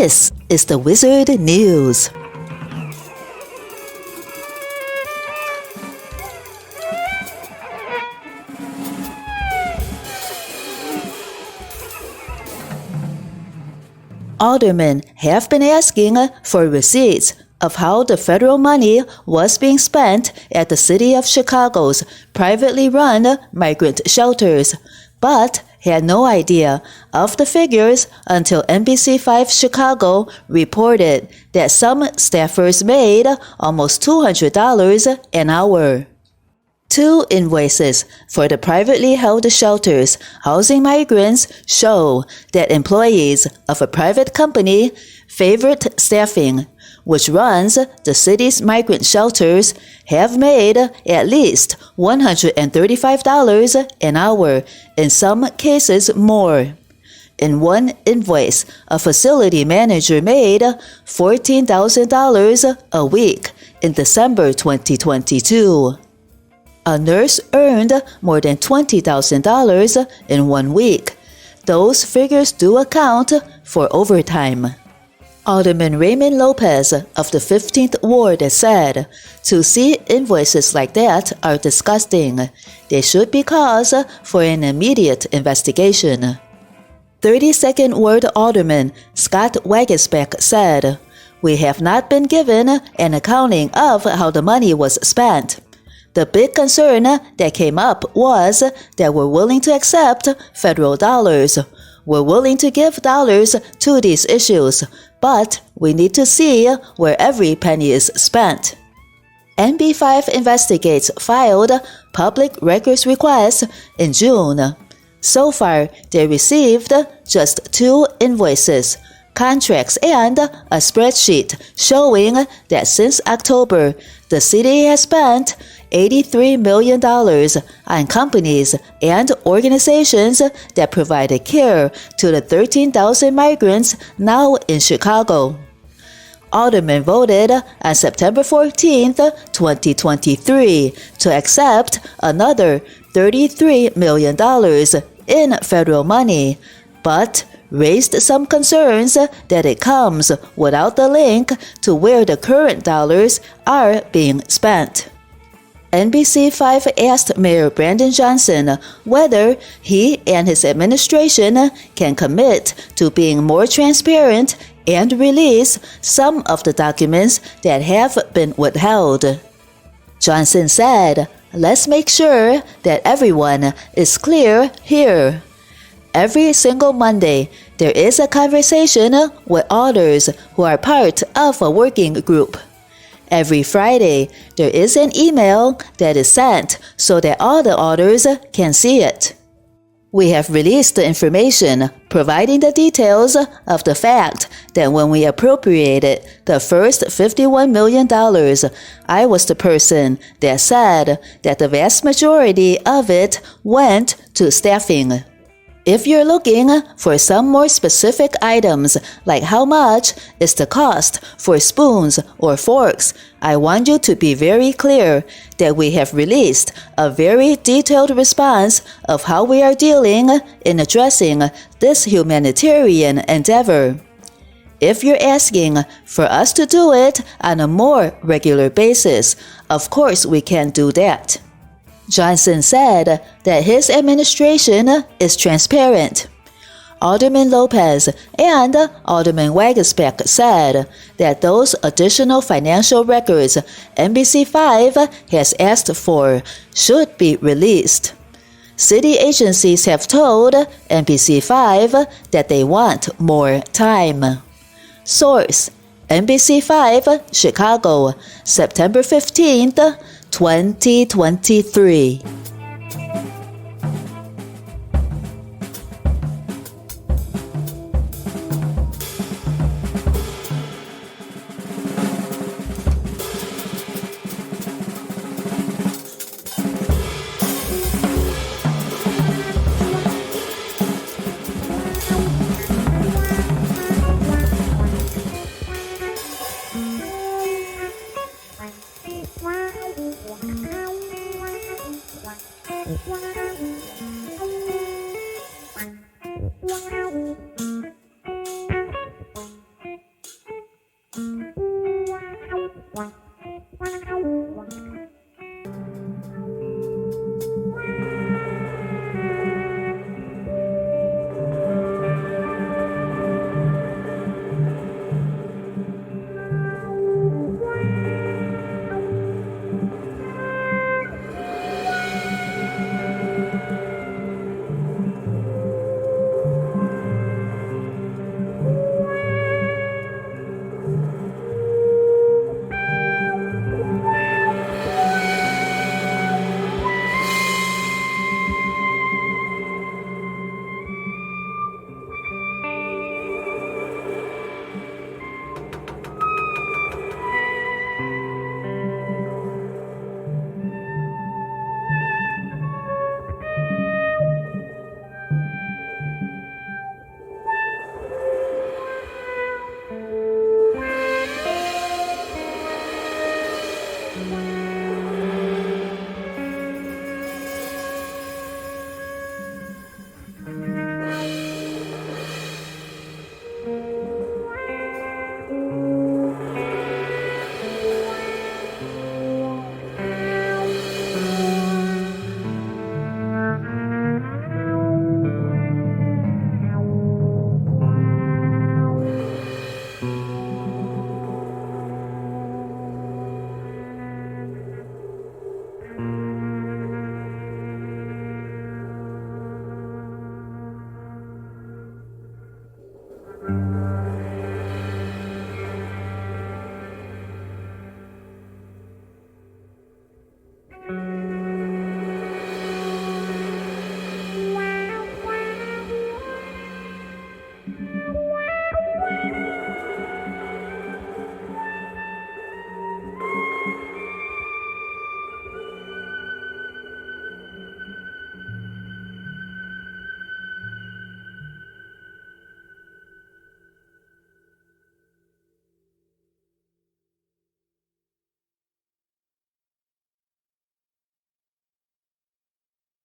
This is the Wizard News. Aldermen have been asking for receipts of how the federal money was being spent at the City of Chicago's privately run migrant shelters, but had no idea of the figures until NBC5 Chicago reported that some staffers made almost $200 an hour. 2 invoices for the privately held shelters housing migrants show that employees of a private company, Favorite Staffing, which runs the city's migrant shelters, have made at least $135 an hour, in some cases more. In one invoice, a facility manager made $14,000 a week in December 2022. A nurse earned more than $20,000 in 1 week. Those figures do account for overtime. Alderman Raymond Lopez of the 15th Ward said, "To see invoices like that are disgusting. They should be cause for an immediate investigation." 32nd Ward Alderman Scott Wagesbeck said, "We have not been given an accounting of how the money was spent. The big concern that came up was that we're willing to accept federal dollars. We're willing to give dollars to these issues, but we need to see where every penny is spent." NB5 Investigates filed public records requests in June. So far, they received just 2 invoices, contracts, and a spreadsheet showing that since October, the city has spent $83 million on companies and organizations that provided care to the 13,000 migrants now in Chicago. Aldermen voted on September 14, 2023, to accept another $33 million in federal money, but raised some concerns that it comes without the link to where the current dollars are being spent. NBC5 asked Mayor Brandon Johnson whether he and his administration can commit to being more transparent and release some of the documents that have been withheld. Johnson said, "Let's make sure that everyone is clear here. Every single Monday, there is a conversation with alders who are part of a working group. Every Friday, there is an email that is sent so that all the alders can see it. We have released the information, providing the details of the fact that when we appropriated the first $51 million, I was the person that said that the vast majority of it went to staffing. If you're looking for some more specific items, like how much is the cost for spoons or forks, I want you to be very clear that we have released a very detailed response of how we are dealing in addressing this humanitarian endeavor. If you're asking for us to do it on a more regular basis, of course we can do that." Johnson said that his administration is transparent. Alderman Lopez and Alderman Wagesbeck said that those additional financial records NBC5 has asked for should be released. City agencies have told NBC5 that they want more time. Source: NBC5 Chicago, September 15th, 2023.